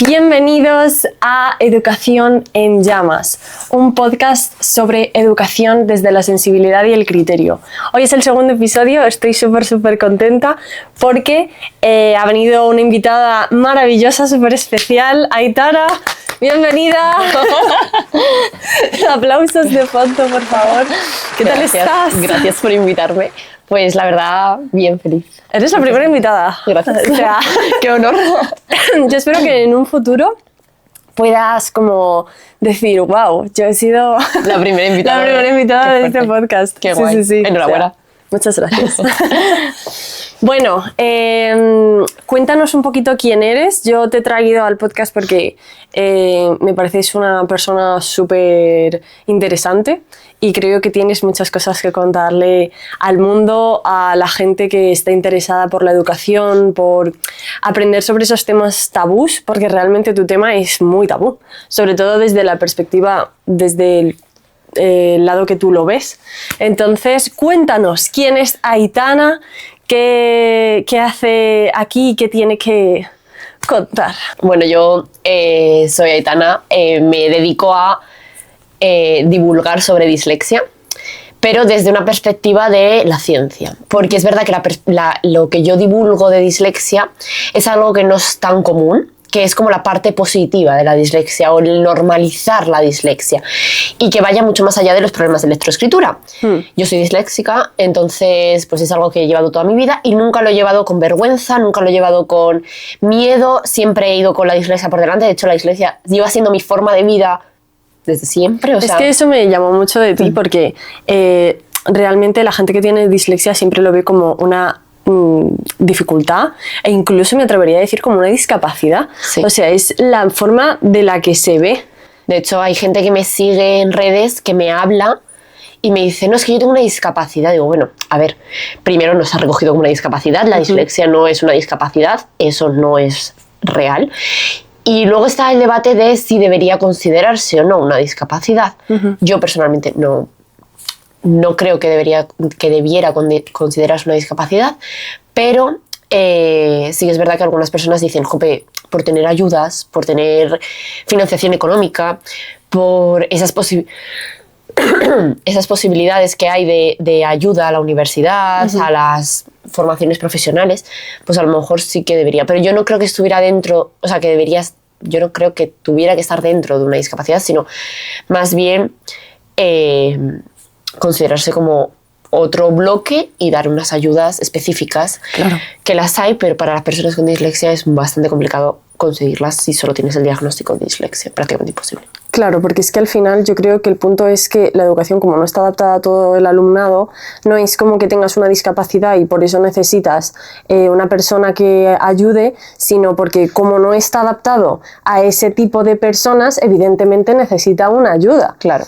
Bienvenidos a Educación en Llamas, un podcast sobre educación desde la sensibilidad y el criterio. Hoy es el segundo episodio, estoy súper contenta porque ha venido una invitada maravillosa, súper especial, Aitana. Bienvenida. Aplausos de fondo, por favor. ¿Qué tal estás? Gracias por invitarme. Pues la verdad, bien feliz. Eres la primera invitada. Gracias. O sea, qué honor. Yo espero que en un futuro puedas como decir, wow, yo he sido la primera invitada, de este podcast. Qué guay. Sí. Enhorabuena. O sea, muchas gracias. Bueno, cuéntanos un poquito quién eres. Yo te he traído al podcast porque me pareces una persona súper interesante y creo que tienes muchas cosas que contarle al mundo, a la gente que está interesada por la educación, por aprender sobre esos temas tabús, porque realmente tu tema es muy tabú, sobre todo desde la perspectiva, desde el lado que tú lo ves. Entonces, cuéntanos, ¿quién es Aitana? ¿Qué hace aquí y qué tiene que contar? Bueno, yo soy Aitana, me dedico a divulgar sobre dislexia, pero desde una perspectiva de la ciencia, porque es verdad que lo que yo divulgo de dislexia es algo que no es tan común, que es como la parte positiva de la dislexia o el normalizar la dislexia y que vaya mucho más allá de los problemas de lectoescritura. Yo soy disléxica, entonces pues es algo que he llevado toda mi vida y nunca lo he llevado con vergüenza, nunca lo he llevado con miedo, siempre he ido con la dislexia por delante. De hecho, la dislexia lleva siendo mi forma de vida desde siempre. Es que eso me llamó mucho de ti porque realmente la gente que tiene dislexia siempre lo ve como una dificultad e incluso me atrevería a decir como una discapacidad. Sí. O sea, es la forma de la que se ve. De hecho, hay gente que me sigue en redes, que me habla y me dice, no, es que yo tengo una discapacidad. Digo, bueno, a ver, primero no se ha recogido como una discapacidad, la dislexia no es una discapacidad, eso no es real. Y luego está el debate de si debería considerarse o no una discapacidad. Yo personalmente no creo que debiera considerarse una discapacidad, pero sí es verdad que algunas personas dicen, jope, por tener ayudas, por tener financiación económica, por esas posibilidades que hay de ayuda a la universidad, a las formaciones profesionales, pues a lo mejor sí que debería. Pero yo no creo que estuviera dentro, o sea, yo no creo que tuviera que estar dentro de una discapacidad, sino más bien considerarse como otro bloque y dar unas ayudas específicas. Claro. Que las hay, pero para las personas con dislexia es bastante complicado conseguirlas si solo tienes el diagnóstico de dislexia, prácticamente imposible. Claro, porque es que al final yo creo que el punto es que la educación, como no está adaptada a todo el alumnado, no es como que tengas una discapacidad y por eso necesitas una persona que ayude, sino porque como no está adaptado a ese tipo de personas, evidentemente necesita una ayuda. Claro.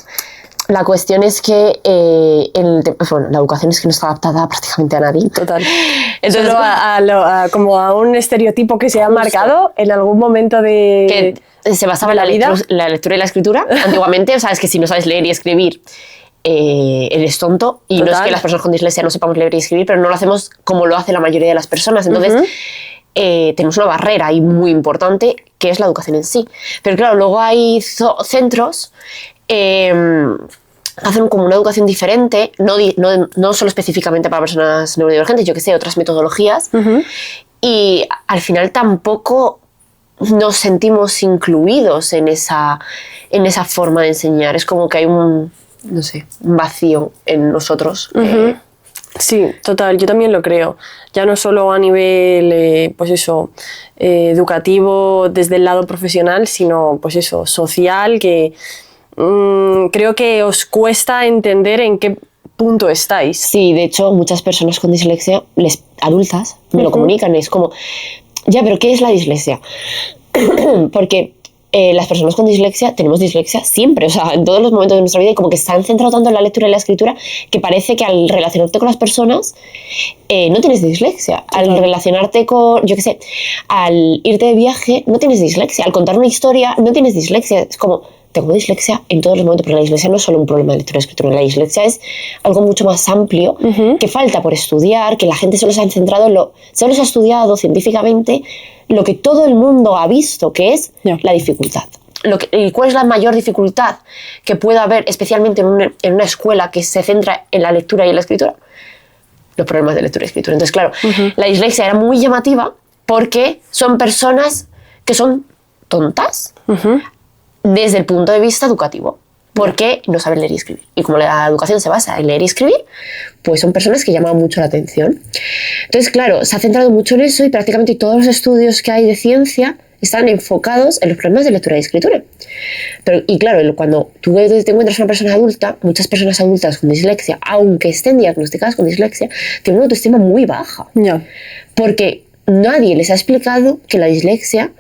La cuestión es que la educación es que no está adaptada prácticamente a nadie. Total. Entonces, solo como a un estereotipo que se ha marcado en algún momento de... Que se basaba en la lectura y la escritura antiguamente. O sea, es que si no sabes leer y escribir, eres tonto. Y Total. no es que las personas con dislexia no sepamos leer y escribir, pero no lo hacemos como lo hace la mayoría de las personas. Entonces, tenemos una barrera ahí muy importante, que es la educación en sí. Pero claro, luego hay centros... hacen como una educación diferente, no solo específicamente para personas neurodivergentes, yo que sé, otras metodologías, y al final tampoco nos sentimos incluidos en esa forma de enseñar. Es como que hay un vacío en nosotros. Sí, total, yo también lo creo. Ya no solo a nivel, educativo desde el lado profesional, sino, social, que creo que os cuesta entender en qué punto estáis. Sí, de hecho, muchas personas con dislexia, adultas, me lo comunican. Es como, ya, pero ¿qué es la dislexia? Porque las personas con dislexia tenemos dislexia siempre, o sea, en todos los momentos de nuestra vida, y como que se han centrado tanto en la lectura y la escritura que parece que al relacionarte con las personas no tienes dislexia. Al relacionarte con, yo qué sé, al irte de viaje no tienes dislexia. Al contar una historia no tienes dislexia. Es como, tengo dislexia en todos los momentos, porque la dislexia no es solo un problema de lectura y escritura, la dislexia es algo mucho más amplio que falta por estudiar, que la gente solo se ha centrado solo se ha estudiado científicamente lo que todo el mundo ha visto, que es la dificultad. ¿Y cuál es la mayor dificultad que puede haber, especialmente en una escuela que se centra en la lectura y en la escritura? Los problemas de lectura y escritura. Entonces, claro, la dislexia era muy llamativa porque son personas que son tontas desde el punto de vista educativo, porque no saben leer y escribir. Y como la educación se basa en leer y escribir, pues son personas que llaman mucho la atención. Entonces, claro, se ha centrado mucho en eso y prácticamente todos los estudios que hay de ciencia están enfocados en los problemas de lectura y escritura. Y claro, cuando tú te encuentras una persona adulta, muchas personas adultas con dislexia, aunque estén diagnosticadas con dislexia, tienen una autoestima muy baja. Porque nadie les ha explicado que la dislexia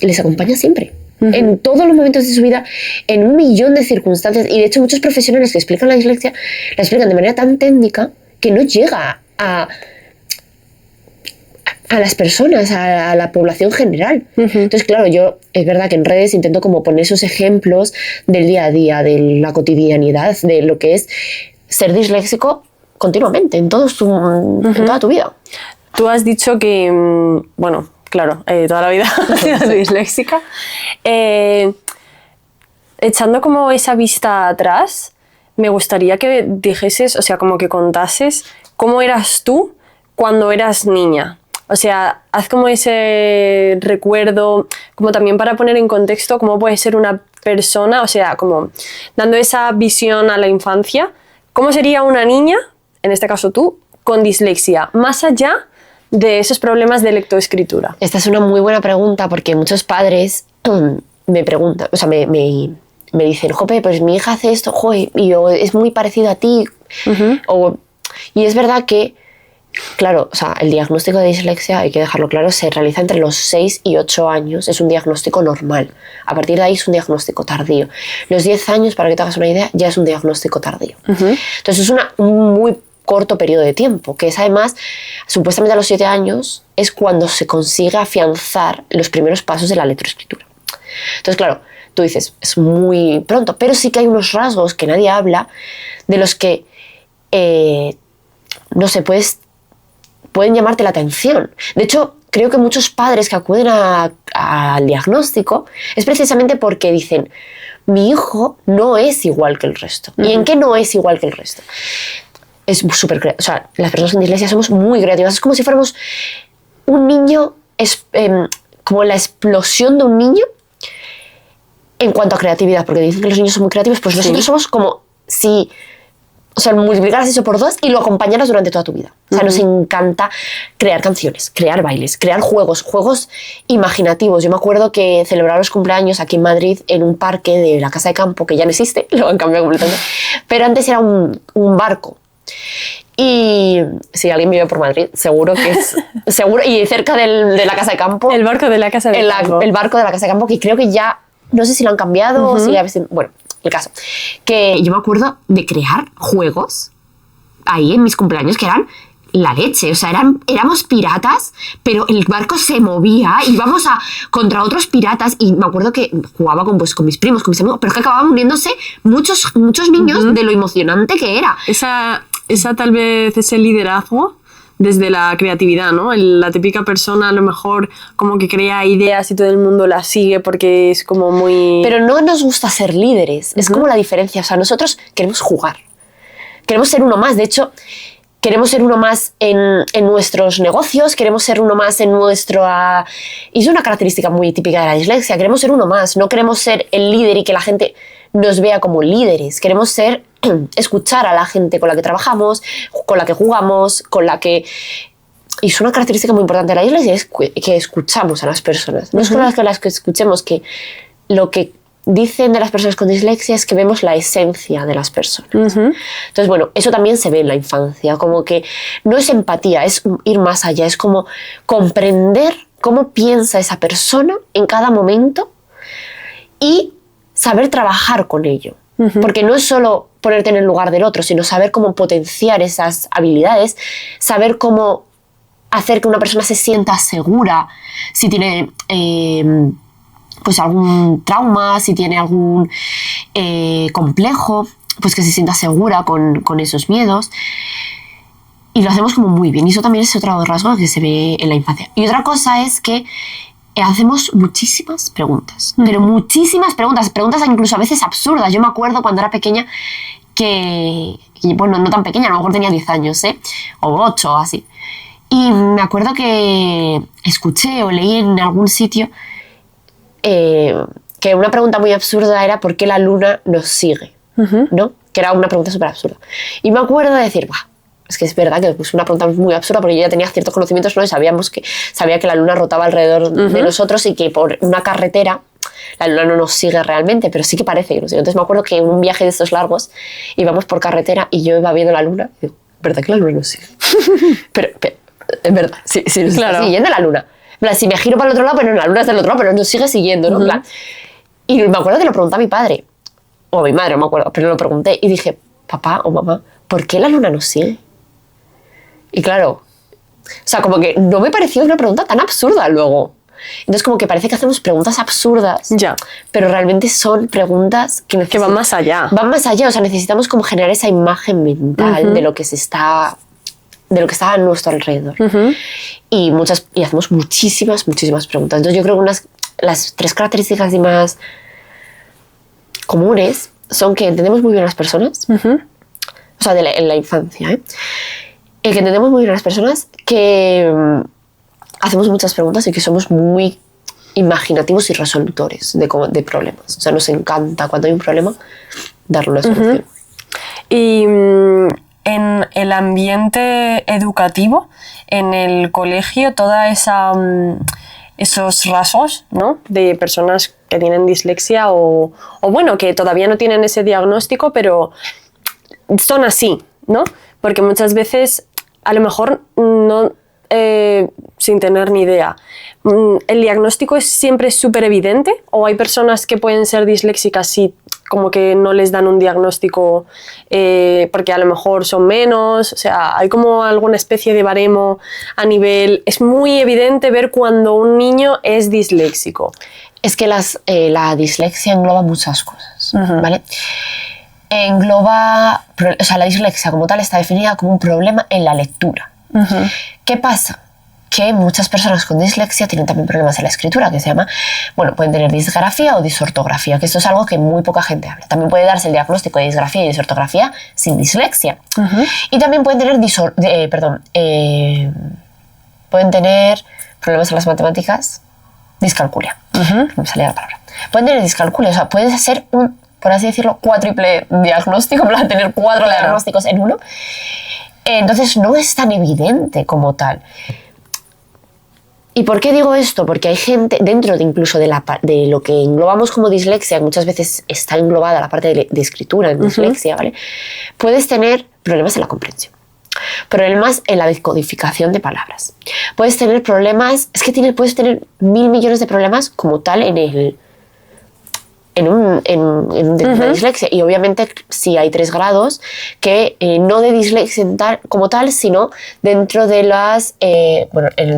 les acompaña siempre. En todos los momentos de su vida, en un millón de circunstancias. Y de hecho muchos profesionales que explican la dislexia la explican de manera tan técnica que no llega a las personas, a la población general. Entonces, claro, yo es verdad que en redes intento como poner esos ejemplos del día a día, de la cotidianidad, de lo que es ser disléxico continuamente, en toda tu vida. Tú has dicho que, bueno, claro, toda la vida has sido disléxica. Echando como esa vista atrás, me gustaría que dijeses, o sea, como que contases cómo eras tú cuando eras niña. O sea, haz como ese recuerdo, como también para poner en contexto cómo puede ser una persona, o sea, como dando esa visión a la infancia, cómo sería una niña, en este caso tú, con dislexia, más allá de esos problemas de lectoescritura. Esta es una muy buena pregunta porque muchos padres me preguntan, o sea, me dicen, jope, pues mi hija hace esto, joder, y es muy parecido a ti. Y es verdad que, claro, o sea, el diagnóstico de dislexia, hay que dejarlo claro, se realiza entre los 6 y 8 años, es un diagnóstico normal. A partir de ahí es un diagnóstico tardío. Los 10 años, para que te hagas una idea, ya es un diagnóstico tardío. Entonces es un muy corto periodo de tiempo, que es además, supuestamente a los 7 años, es cuando se consigue afianzar los primeros pasos de la lectoescritura. Entonces, claro, tú dices, es muy pronto, pero sí que hay unos rasgos que nadie habla, de los que, no sé, pueden llamarte la atención. De hecho, creo que muchos padres que acuden al diagnóstico es precisamente porque dicen, mi hijo no es igual que el resto. ¿Y en qué no es igual que el resto? Es súper creativo. O sea, las personas con dislexia somos muy creativas. Es como si fuéramos un niño, como la explosión de un niño en cuanto a creatividad, porque dicen que los niños son muy creativos, pues nosotros somos como si, o sea, multiplicaras eso por 2 y lo acompañaras durante toda tu vida. O sea, nos encanta crear canciones, crear bailes, crear juegos imaginativos. Yo me acuerdo que celebraba los cumpleaños aquí en Madrid en un parque de la Casa de Campo, que ya no existe, lo han cambiado completamente, pero antes era un barco. Y si alguien vive por Madrid, seguro que es seguro, y cerca de la Casa de Campo, el barco de la Casa de Campo, el barco de la Casa de Campo, que creo que ya no sé si lo han cambiado o si ya, bueno, el caso que yo me acuerdo de crear juegos ahí en mis cumpleaños que eran la leche, o sea, éramos piratas, pero el barco se movía, íbamos contra otros piratas, y me acuerdo que jugaba con mis primos, con mis amigos, pero es que acababan uniéndose muchos niños de lo emocionante que era. Esa tal vez ese liderazgo desde la creatividad, ¿no? La típica persona a lo mejor como que crea ideas y todo el mundo las sigue porque es como muy... Pero no nos gusta ser líderes, es como la diferencia, o sea, nosotros queremos jugar, queremos ser uno más, de hecho... Queremos ser uno más en nuestros negocios, queremos ser uno más en nuestro... y es una característica muy típica de la dislexia, queremos ser uno más, no queremos ser el líder y que la gente nos vea como líderes, queremos escuchar a la gente con la que trabajamos, con la que jugamos, con la que... Y es una característica muy importante de la dislexia, es que escuchamos a las personas. No es con las que escuchemos, que lo que dicen de las personas con dislexia es que vemos la esencia de las personas. Entonces, bueno, eso también se ve en la infancia, como que no es empatía, es ir más allá, es como comprender cómo piensa esa persona en cada momento y saber trabajar con ello. Porque no es solo ponerte en el lugar del otro, sino saber cómo potenciar esas habilidades, saber cómo hacer que una persona se sienta segura, si tiene... pues algún trauma, si tiene algún complejo, pues que se sienta segura con esos miedos. Y lo hacemos como muy bien. Y eso también es otro rasgo que se ve en la infancia. Y otra cosa es que hacemos muchísimas preguntas. Pero muchísimas preguntas. Preguntas incluso a veces absurdas. Yo me acuerdo cuando era pequeña bueno, no tan pequeña, a lo mejor tenía 10 años, o 8 o así. Y me acuerdo que escuché o leí en algún sitio que una pregunta muy absurda era ¿por qué la luna nos sigue? ¿No? Que era una pregunta súper absurda. Y me acuerdo de decir, ¡buah! Es que es verdad que es una pregunta muy absurda porque yo ya tenía ciertos conocimientos, ¿no? Y sabía que la luna rotaba alrededor de nosotros y que por una carretera la luna no nos sigue realmente, pero sí que parece que nos sigue. Entonces me acuerdo que en un viaje de estos largos íbamos por carretera y yo iba viendo la luna y digo, ¿verdad que la luna nos sigue? pero es verdad, sí nos está siguiendo la luna. En plan, si me giro para el otro lado, pero la luna está del otro lado, pero nos sigue siguiendo, ¿no? En plan, y me acuerdo que lo pregunté a mi padre, o a mi madre, no me acuerdo, pero lo pregunté y dije, papá o mamá, ¿por qué la luna nos sigue? Y claro, o sea, como que no me pareció una pregunta tan absurda luego. Entonces como que parece que hacemos preguntas absurdas, pero realmente son preguntas que van más allá. Van más allá, o sea, necesitamos como generar esa imagen mental de lo que está a nuestro alrededor. Y hacemos muchísimas preguntas. Entonces yo creo que las 3 características más comunes son que entendemos muy bien a las personas, o sea, en la infancia, que entendemos muy bien a las personas, que hacemos muchas preguntas y que somos muy imaginativos y resolutores de problemas. O sea, nos encanta cuando hay un problema darle una solución. Y en el ambiente educativo, en el colegio, toda esos rasgos, ¿no? De personas que tienen dislexia o bueno, que todavía no tienen ese diagnóstico, pero son así, ¿no? Porque muchas veces, a lo mejor, no, sin tener ni idea, ¿el diagnóstico es siempre súper evidente? ¿O hay personas que pueden ser disléxicas y como que no les dan un diagnóstico porque a lo mejor son menos? O sea, ¿hay como alguna especie de baremo a nivel...? Es muy evidente ver cuando un niño es disléxico. Es que la dislexia engloba muchas cosas, ¿vale? Engloba... O sea, la dislexia como tal está definida como un problema en la lectura. ¿Qué pasa? Que muchas personas con dislexia tienen también problemas en la escritura, que se llama, bueno, pueden tener disgrafía o disortografía, que esto es algo que muy poca gente habla. También puede darse el diagnóstico de disgrafía y disortografía sin dislexia. Y también pueden tener pueden tener problemas en las matemáticas, discalculia. No me salía la palabra. Pueden tener discalculia, o sea, puede ser por así decirlo, cuádruple diagnóstico, en plan, tener 4 diagnósticos en uno. Entonces no es tan evidente como tal. ¿Y por qué digo esto? Porque hay gente, dentro incluso de lo que englobamos como dislexia, muchas veces está englobada la parte de escritura en dislexia, ¿vale? Puedes tener problemas en la comprensión, problemas en la decodificación de palabras. Puedes tener problemas, puedes tener 1000 millones de problemas como tal en una dislexia. Y obviamente sí hay 3 grados que no de dislexia como tal, sino dentro de las el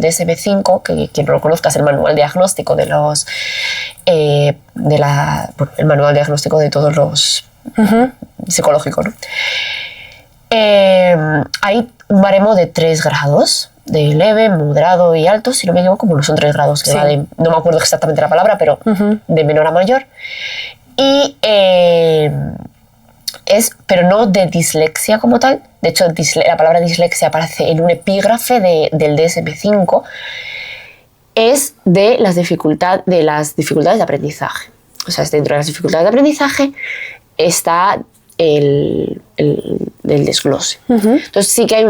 DSM-5, que quien no lo conozca es el manual diagnóstico de los el manual diagnóstico de todos los psicológicos, ¿no? Hay un baremo de 3 grados, de leve, moderado y alto, si no me equivoco, bueno, son 3 grados que va de, no me acuerdo exactamente la palabra, pero de menor a mayor. Y pero no de dislexia como tal. De hecho, la palabra dislexia aparece en un epígrafe del DSM-5. Es de las dificultades de aprendizaje. O sea, dentro de las dificultades de aprendizaje está el desglose. Entonces sí que hay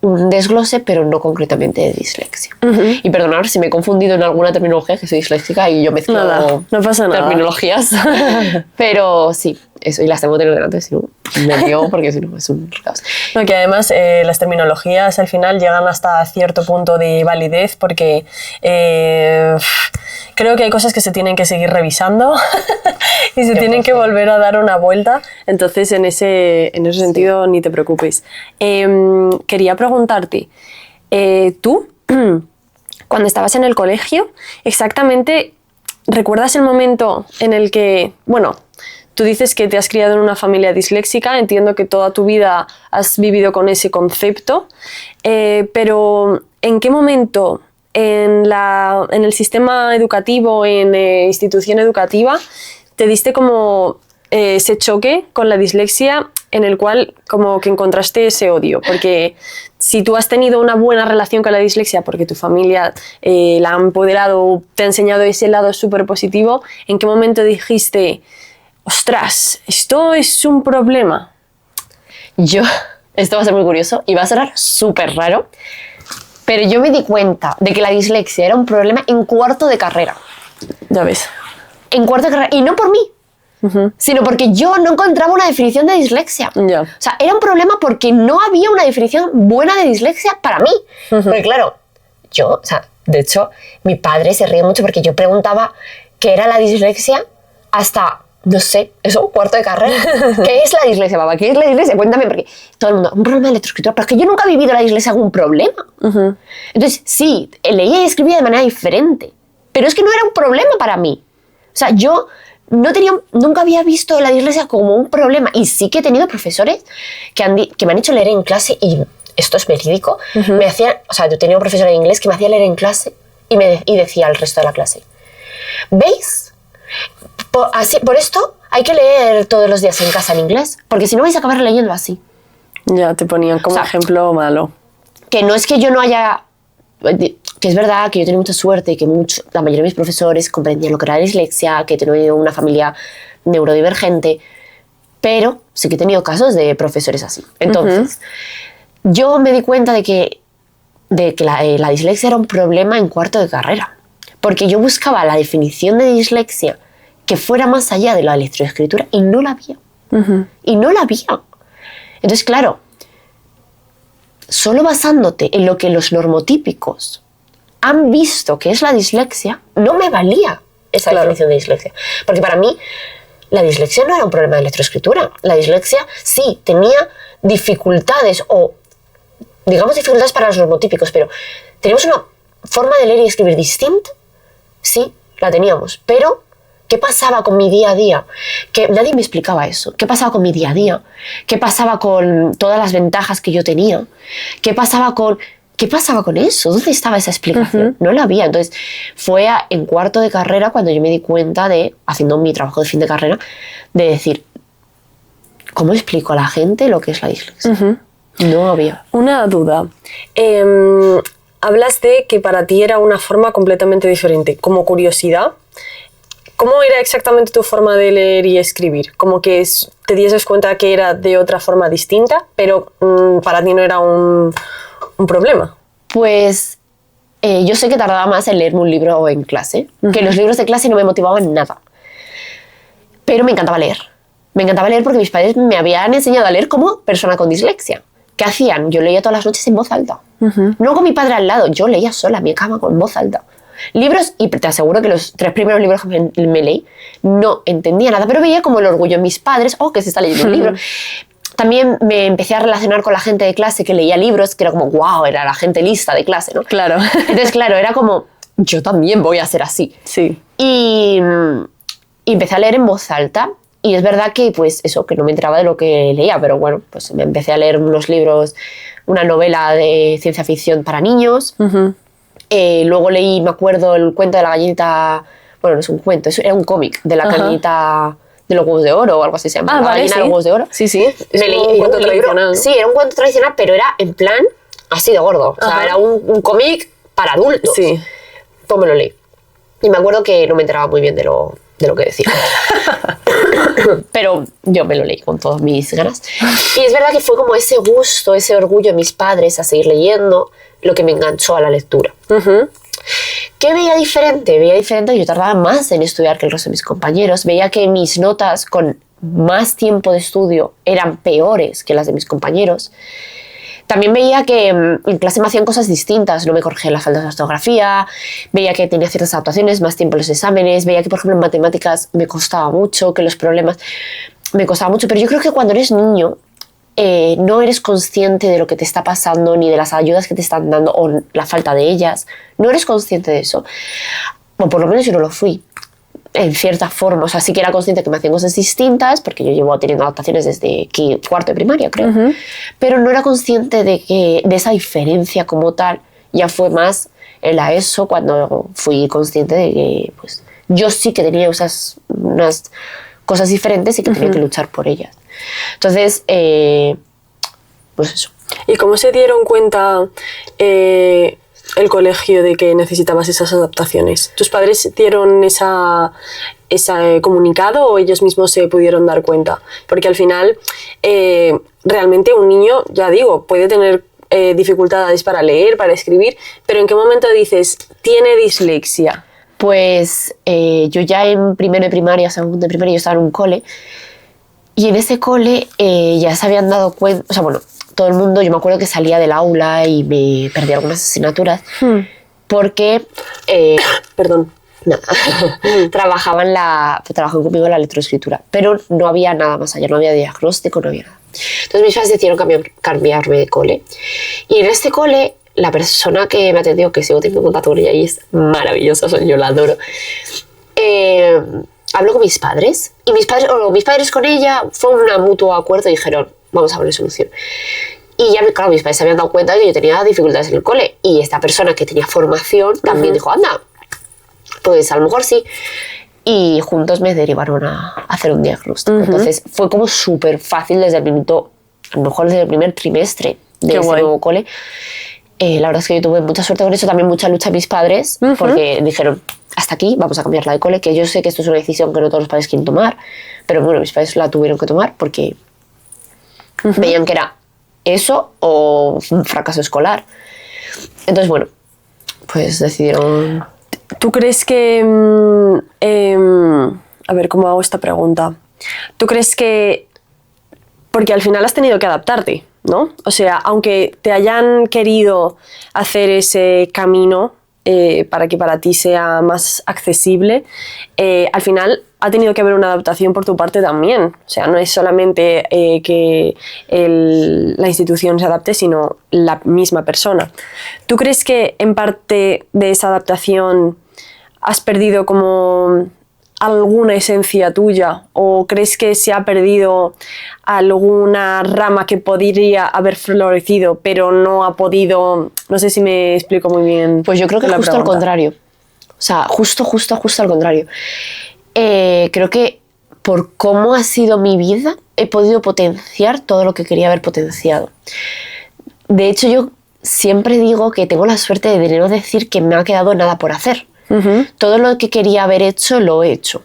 un desglose, pero no concretamente de dislexia. Y perdonad si me he confundido en alguna terminología, que soy disléxica y yo mezclo no pasa nada. Terminologías. Pero sí, eso, y las tengo que tener delante, si no me lío, porque si no es un caos. No, que además las terminologías al final llegan hasta cierto punto de validez, porque creo que hay cosas que se tienen que seguir revisando y se tienen que volver a dar una vuelta. Entonces, en ese sentido, ni te preocupes. Quería preguntarte, ¿tú cuando estabas en el colegio, exactamente, ¿recuerdas el momento en el que, bueno, tú dices que te has criado en una familia disléxica, entiendo que toda tu vida has vivido con ese concepto, pero ¿en qué momento en el sistema educativo, en institución educativa, te diste como ese choque con la dislexia en el cual como que encontraste ese odio? Porque si tú has tenido una buena relación con la dislexia porque tu familia la ha empoderado, te ha enseñado ese lado súper positivo, ¿en qué momento dijiste, ostras, esto es un problema? Esto va a ser muy curioso y va a sonar súper raro, pero yo me di cuenta de que la dislexia era un problema en cuarto de carrera. Ya ves. En cuarto de carrera, y no por mí, sino porque yo no encontraba una definición de dislexia. Ya. O sea, era un problema porque no había una definición buena de dislexia para mí. Porque claro, de hecho, mi padre se ríe mucho porque yo preguntaba qué era la dislexia hasta, no sé, eso, cuarto de carrera. ¿Qué es la dislexia, papá? ¿Qué es la dislexia? Cuéntame, porque todo el mundo, un problema de lectoescritura, pero es que yo nunca he vivido la dislexia como un problema. Entonces, sí, leía y escribía de manera diferente, pero es que no era un problema para mí. O sea, yo nunca había visto la dislexia como un problema, y sí que he tenido profesores que me han hecho leer en clase, y esto es verídico, me hacían, o sea, yo tenía un profesor de inglés que me hacía leer en clase y decía al resto de la clase, ¿veis? Por esto hay que leer todos los días en casa en inglés, porque si no vais a acabar leyendo así. Ya, te ponían como ejemplo malo. Que no es que yo no haya... Que es verdad que yo tenía mucha suerte y que la mayoría de mis profesores comprendían lo que era la dislexia, que he tenido una familia neurodivergente, pero sí que he tenido casos de profesores así. Entonces, yo me di cuenta de que la dislexia era un problema en cuarto de carrera, porque yo buscaba la definición de dislexia que fuera más allá de la lectoescritura y no la había. Y no la había. Entonces, claro, solo basándote en lo que los normotípicos han visto que es la dislexia, no me valía esa definición de dislexia. Porque para mí, la dislexia no era un problema de lectoescritura. La dislexia sí tenía dificultades, o digamos dificultades para los normotípicos, pero teníamos una forma de leer y escribir distinta. Sí, la teníamos, pero ¿qué pasaba con mi día a día? Que nadie me explicaba eso. ¿Qué pasaba con mi día a día? ¿Qué pasaba con todas las ventajas que yo tenía? ¿Qué pasaba con eso? ¿Dónde estaba esa explicación? No la había. Entonces, fue en cuarto de carrera cuando yo me di cuenta haciendo mi trabajo de fin de carrera, de decir, ¿cómo explico a la gente lo que es la dislexia? No había. Una duda. Hablas de que para ti era una forma completamente diferente. Como curiosidad, ¿cómo era exactamente tu forma de leer y escribir? Como que te dieses cuenta que era de otra forma distinta, pero para ti no era un problema. Pues yo sé que tardaba más en leerme un libro en clase, que los libros de clase no me motivaban nada. Pero me encantaba leer. Me encantaba leer porque mis padres me habían enseñado a leer como persona con dislexia. ¿Qué hacían? Yo leía todas las noches en voz alta. No con mi padre al lado, yo leía sola en mi cama con voz alta. Libros, y te aseguro que los 3 primeros libros que me leí no entendía nada, pero veía como el orgullo en mis padres, que se está leyendo un libro. También me empecé a relacionar con la gente de clase que leía libros, que era como, wow, era la gente lista de clase, ¿no? Claro. Entonces, claro, era como, yo también voy a ser así. Sí. Y empecé a leer en voz alta, y es verdad que, pues, eso, que no me enteraba de lo que leía, pero bueno, pues me empecé a leer unos libros, una novela de ciencia ficción para niños. Luego leí, me acuerdo, el cuento de la gallinita, bueno, no es un cuento, era un cómic de la gallinita de los huevos de oro o algo así se llama. La gallina de los huevos de oro. Sí, sí. Me leí un cuento tradicional. Sí, era un cuento tradicional, pero era en plan así de gordo. O sea, era un cómic para adultos. Sí. Pues me lo leí. Y me acuerdo que no me enteraba muy bien de lo que decía. Pero yo me lo leí con todas mis ganas. Y es verdad que fue como ese gusto, ese orgullo de mis padres a seguir leyendo, lo que me enganchó a la lectura. ¿Qué veía diferente? Veía diferente que yo tardaba más en estudiar que el resto de mis compañeros. Veía que mis notas con más tiempo de estudio eran peores que las de mis compañeros. También veía que en clase me hacían cosas distintas, no me corregían las faltas de ortografía, veía que tenía ciertas adaptaciones, más tiempo en los exámenes, veía que, por ejemplo, en matemáticas me costaba mucho, que los problemas me costaban mucho, pero yo creo que cuando eres niño no eres consciente de lo que te está pasando, ni de las ayudas que te están dando, o la falta de ellas. No eres consciente de eso. O por lo menos yo no lo fui, en cierta forma. O sea, sí que era consciente que me hacían cosas distintas, porque yo llevo teniendo adaptaciones desde cuarto de primaria, creo. Pero no era consciente de esa diferencia como tal. Ya fue más en la ESO cuando fui consciente de que pues, yo sí que tenía unas cosas diferentes y que tenía que luchar por ellas. Entonces, pues eso. ¿Y cómo se dieron cuenta el colegio de que necesitabas esas adaptaciones? ¿Tus padres dieron ese comunicado o ellos mismos se pudieron dar cuenta? Porque al final, realmente un niño, ya digo, puede tener dificultades para leer, para escribir, pero ¿en qué momento dices, tiene dislexia? Pues yo ya en primero de primaria, segundo de primaria, yo estaba en un cole, y en ese cole ya se habían dado cuenta, o sea, bueno, todo el mundo, yo me acuerdo que salía del aula y me perdí algunas asignaturas, porque... Perdón. Nada, trabajaban conmigo en la lectoescritura, pero no había nada más allá, no había diagnóstico, no había nada. Entonces mis padres decidieron cambiarme de cole, y en este cole la persona que me atendió, que sigo teniendo contacto con ella y es maravillosa, yo la adoro, habló con mis padres, y mis padres con ella fue un mutuo acuerdo y dijeron, vamos a poner solución. Y ya, claro, mis padres se habían dado cuenta de que yo tenía dificultades en el cole, y esta persona que tenía formación también dijo, anda, pues a lo mejor sí. Y juntos me derivaron a hacer un diagnóstico. Entonces fue como súper fácil desde el minuto, a lo mejor desde el primer trimestre de ese nuevo cole. La verdad es que yo tuve mucha suerte con eso, también mucha lucha de mis padres, porque dijeron, hasta aquí, vamos a cambiarla de cole, que yo sé que esto es una decisión que no todos los padres quieren tomar, pero bueno, mis padres la tuvieron que tomar porque veían que era eso o un fracaso escolar. Entonces, bueno, pues decidieron... ¿Tú crees que... a ver, ¿cómo hago esta pregunta? ¿Tú crees que... Porque al final has tenido que adaptarte, ¿no? O sea, aunque te hayan querido hacer ese camino para que para ti sea más accesible, al final ha tenido que haber una adaptación por tu parte también. O sea, no es solamente que la institución se adapte, sino la misma persona. ¿Tú crees que en parte de esa adaptación has perdido como alguna esencia tuya, o crees que se ha perdido alguna rama que podría haber florecido pero no ha podido? No sé si me explico muy bien. Pues yo creo que es justo al contrario. O sea, justo al contrario. Creo que por cómo ha sido mi vida he podido potenciar todo lo que quería haber potenciado. De hecho, yo siempre digo que tengo la suerte de no decir que me ha quedado nada por hacer. Todo lo que quería haber hecho, lo he hecho.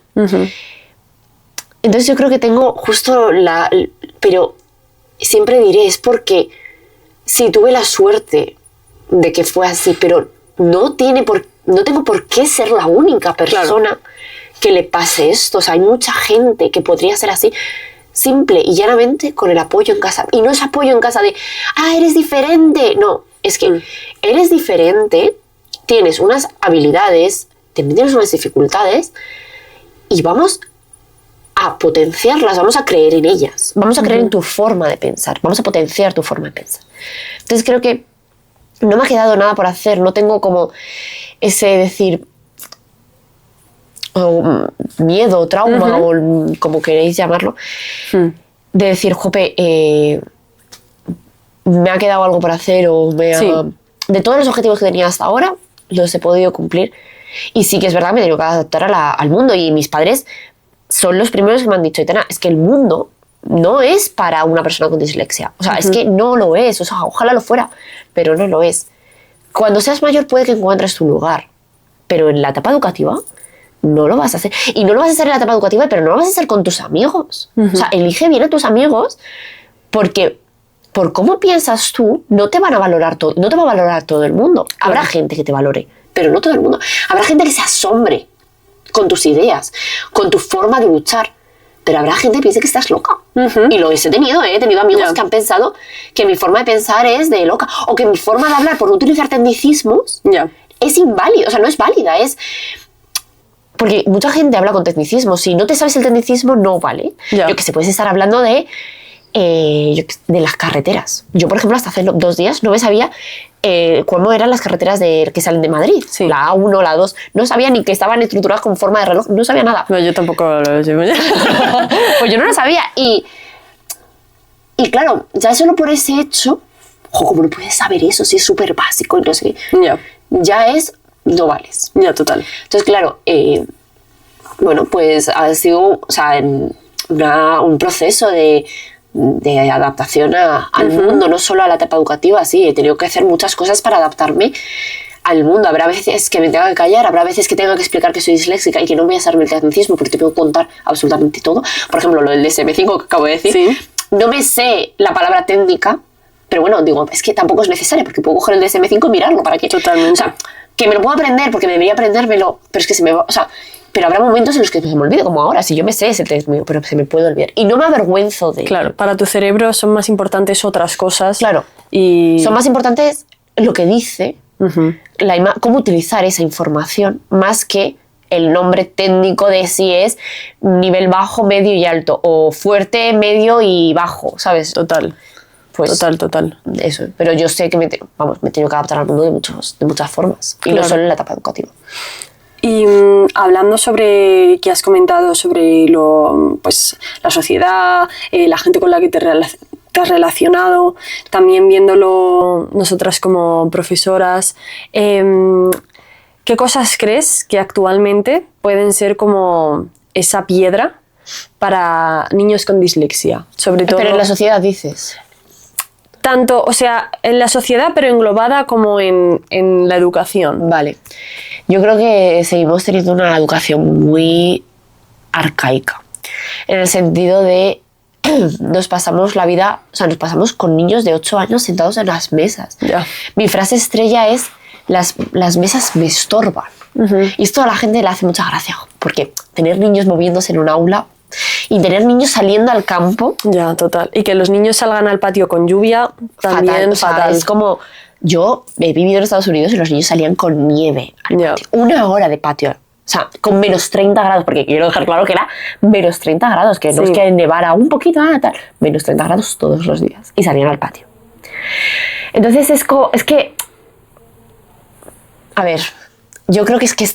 Entonces yo creo que tengo justo pero siempre diré, es porque sí, tuve la suerte de que fue así, pero no tengo por qué ser la única persona que le pase esto. O sea, hay mucha gente que podría ser así, simple y llanamente con el apoyo en casa. Y no es apoyo en casa de, eres diferente. No, es que eres diferente, tienes unas habilidades, tienes unas dificultades y vamos a potenciarlas, vamos a creer en ellas, vamos a creer en tu forma de pensar, vamos a potenciar tu forma de pensar. Entonces creo que no me ha quedado nada por hacer, no tengo como ese decir miedo, trauma o como queréis llamarlo, de decir, jope, me ha quedado algo por hacer o de todos los objetivos que tenía hasta ahora, los he podido cumplir. Y sí que es verdad, me he tenido que adaptar al mundo, y mis padres son los primeros que me han dicho, Aitana, es que el mundo no es para una persona con dislexia. O sea, es que no lo es. O sea, ojalá lo fuera, pero no lo es. Cuando seas mayor puede que encuentres tu lugar, pero en la etapa educativa no lo vas a hacer. Y no lo vas a hacer en la etapa educativa, pero no lo vas a hacer con tus amigos. O sea, elige bien a tus amigos, porque por cómo piensas tú, no te van a valorar todo, no te va a valorar todo el mundo. Habrá gente que te valore, pero no todo el mundo. Habrá gente que se asombre con tus ideas, con tu forma de luchar, pero habrá gente que piense que estás loca. Y lo he tenido, he tenido amigos que han pensado que mi forma de pensar es de loca, o que mi forma de hablar, por no utilizar tecnicismos, es inválida, o sea, no es válida, es... Porque mucha gente habla con tecnicismos, si no te sabes el tecnicismo, no vale. Yo que sé, puedes estar hablando de de las carreteras. Yo, por ejemplo, hasta hace 2 días no me sabía cómo eran las carreteras que salen de Madrid. Sí. La A1, la A2. No sabía ni que estaban estructuradas con forma de reloj. No sabía nada. No, yo tampoco lo sé. Pues yo no lo sabía. Y claro, ya solo por ese hecho, ojo, ¿cómo no puedes saber eso? Si es súper básico y no sé qué. Ya, Ya no vales. ya, total. Entonces, claro, bueno, pues ha sido, o sea, un proceso de adaptación al mundo, no solo a la etapa educativa, sí, he tenido que hacer muchas cosas para adaptarme al mundo. Habrá veces que me tenga que callar, habrá veces que tenga que explicar que soy disléxica y que no voy a hacerme el tecnicismo porque te puedo contar absolutamente todo. Por ejemplo, lo del DSM-5 que acabo de decir. Sí. No me sé la palabra técnica, pero bueno, digo, es que tampoco es necesario porque puedo coger el DSM-5 y mirarlo para que... Totalmente. O sea, que me lo puedo aprender porque debería aprendérmelo, pero es que se me va... O sea, pero habrá momentos en los que se me olvide, como ahora, si yo me sé ese test mío, pero se me puede olvidar. Y no me avergüenzo de... Claro, para tu cerebro son más importantes otras cosas. Claro. Y... Son más importantes lo que dice, Ujú. cómo utilizar esa información, más que el nombre técnico de si es nivel bajo, medio y alto, o fuerte, medio y bajo, ¿sabes? Total. Pues Total. eso. Pero yo sé que me he tenido que adaptar al mundo de muchas formas. Y Claro. no solo en la etapa educativa. Y hablando sobre, que has comentado sobre pues, la sociedad, la gente con la que te has relacionado, también viéndolo nosotras como profesoras, ¿qué cosas crees que actualmente pueden ser como esa piedra para niños con dislexia? Sobre todo, Pero en la sociedad dices... tanto, o sea, en la sociedad, pero englobada como en la educación. Vale. Yo creo que seguimos teniendo una educación muy arcaica. En el sentido de nos pasamos la vida, o sea, nos pasamos con niños de 8 años sentados en las mesas. Ya. Mi frase estrella es, las mesas me estorban. Y esto a la gente le hace mucha gracia, porque tener niños moviéndose en un aula y tener niños saliendo al campo... Ya, total. Y que los niños salgan al patio con lluvia, también o sea, fatal. es como... Yo he vivido en Estados Unidos y los niños salían con nieve al Ya. patio. 1 hora de patio. O sea, con menos 30 grados, porque quiero dejar claro que era menos 30 grados, que no Sí. es que nevara un poquito, tal. Menos 30 grados todos los días. Y salían al patio. Entonces es que... A ver, yo creo que es que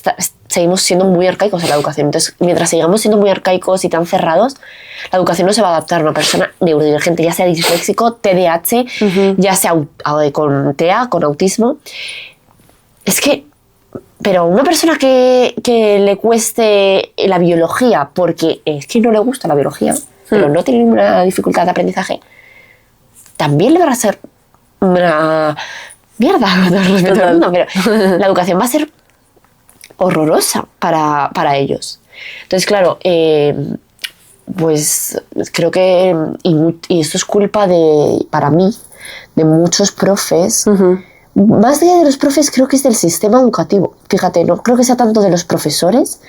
seguimos siendo muy arcaicos en la educación. Entonces, mientras sigamos siendo muy arcaicos y tan cerrados, la educación no se va a adaptar a una persona neurodivergente, ya sea disléxico, TDAH, ya sea con TEA, con autismo. Es que, pero una persona que le cueste la biología, porque es que no le gusta la biología, pero no tiene ninguna dificultad de aprendizaje, también le va a ser una mierda, con todo el respeto del mundo, pero la educación va a ser horrorosa para ellos. Entonces, claro, pues creo que, y esto es culpa para mí, de muchos profes, más allá de los profes creo que es del sistema educativo. Fíjate, no creo que sea tanto de los profesores,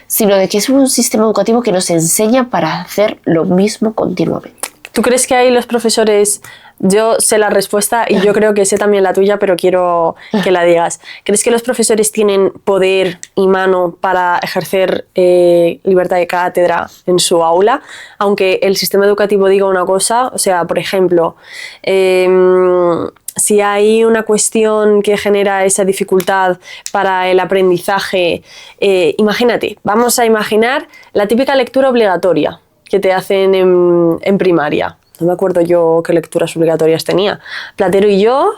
sino de que es un sistema educativo que nos enseña para hacer lo mismo continuamente. ¿Tú crees que ahí los profesores... Yo sé la respuesta y yo creo que sé también la tuya, pero quiero que la digas. ¿Crees que los profesores tienen poder y mano para ejercer libertad de cátedra en su aula? Aunque el sistema educativo diga una cosa, o sea, por ejemplo, si hay una cuestión que genera esa dificultad para el aprendizaje, imagínate, vamos a imaginar la típica lectura obligatoria que te hacen en primaria. No me acuerdo yo qué lecturas obligatorias tenía. Platero y yo...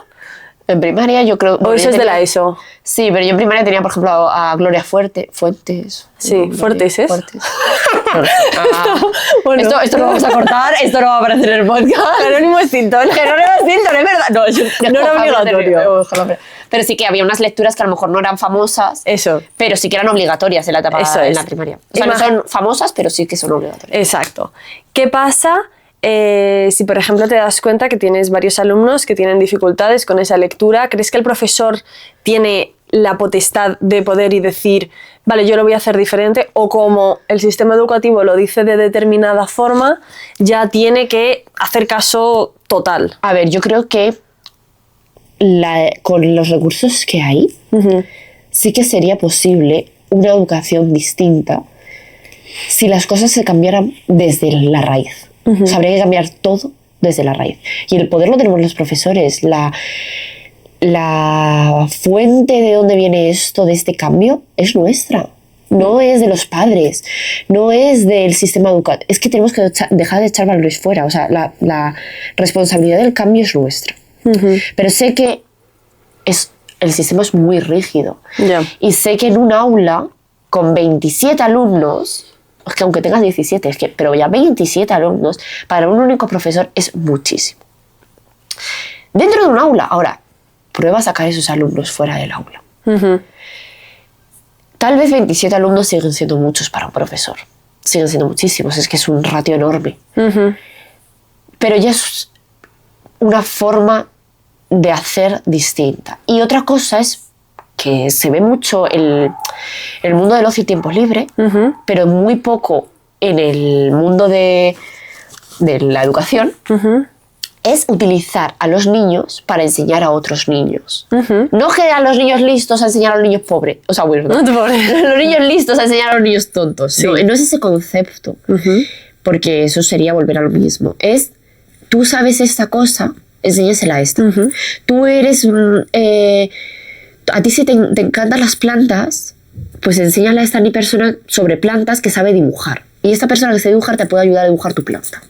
En primaria yo creo... ¿O eso es de la ESO? Sí, pero yo en primaria tenía, por ejemplo, a Gloria Fuertes. Sí, Fuertes es. Fuertes. Bueno. Esto lo vamos a cortar, esto no va a aparecer en el podcast. Jerónimo Stilton. Jerónimo Stilton, es verdad. No era obligatorio. Pero sí que había unas lecturas que a lo mejor no eran famosas. Eso. Pero sí que eran obligatorias en la etapa Eso en es. la primaria. O sea, no son famosas, pero sí que son obligatorias. Exacto. ¿Qué pasa si, por ejemplo, te das cuenta que tienes varios alumnos que tienen dificultades con esa lectura? ¿Crees que el profesor tiene la potestad de poder y decir, vale, yo lo voy a hacer diferente? O como el sistema educativo lo dice de determinada forma, ya tiene que hacer caso total. A ver, yo creo que con los recursos que hay, sí que sería posible una educación distinta si las cosas se cambiaran desde la raíz. O sea, habría que cambiar todo desde la raíz. Y el poder lo tenemos los profesores. La fuente de dónde viene esto, de este cambio, es nuestra. No es de los padres, no es del sistema educativo. Es que tenemos que dejar de echar valores fuera. O sea, la responsabilidad del cambio es nuestra. Pero sé que el sistema es muy rígido. Y sé que en un aula con 27 alumnos, es que aunque tengas 17, pero ya 27 alumnos, para un único profesor es muchísimo. Dentro de un aula, ahora, prueba a sacar esos alumnos fuera del aula. Tal vez 27 alumnos siguen siendo muchos para un profesor. Siguen siendo muchísimos, es que es un ratio enorme. Pero ya es una forma de hacer distinta. Y otra cosa es que se ve mucho el mundo del ocio y tiempo libre, pero muy poco en el mundo de la educación, es utilizar a los niños para enseñar a otros niños. No que a los niños listos a enseñar a los niños pobres. O sea, bueno, los niños listos a enseñar a los niños tontos. Sí. No es ese concepto, porque eso sería volver a lo mismo. Es, tú sabes esta cosa, enséñasela a esta. Tú eres... a ti si te encantan las plantas, pues enséñale a esta persona sobre plantas que sabe dibujar. Y esta persona que sabe dibujar te puede ayudar a dibujar tu planta.